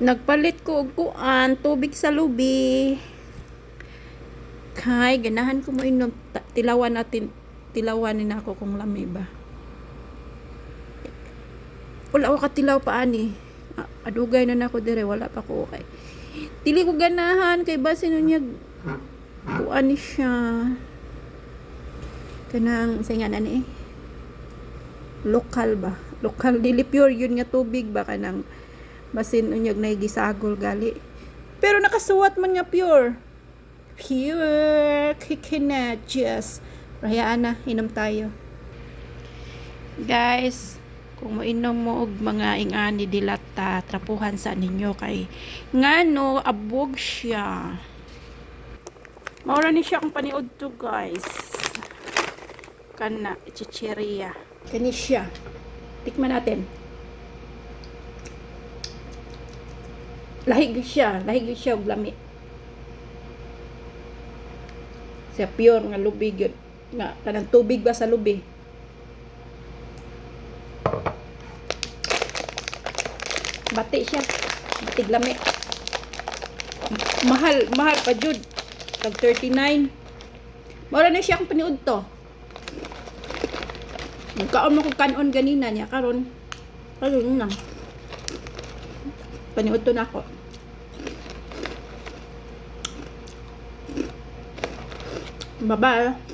Nagpalit ko og kuan, tubig sa lubi. Kay ganahan ko mo inom tilawan natin. Tilawanin ako kung lami ba. Wala ako katilaw pa ani. Adugay na nako dire, wala pa ko kay. Dili ko ganahan kay base nun niya kuan ni siya. Kanang sayan ani lokal ba? Lokal dili pure yun nga tubig ba kanang basin unyag na gisagol gali. Pero nakasuwat man nga pure. Pure kikina just. Hayaan na, inom tayo. Guys, kung mainom mo og mga ingani dilata, trapuhan sa ninyo kay ngano abog siya. Maura ni siya kung paniod to guys. Kana chicheria. Kani siya. Tikman natin. Lahig siya og lami. Siya pure nga lubig yun. Nga kanang tubig ba sa lubi. Bati siya. Batig lami. Mahal pa jud. Tag 39. Maura na siya kung paniud to. Nagkaon mo kong kanon ganina niya karon. Karon na. Paniud to na ako. Bye-bye.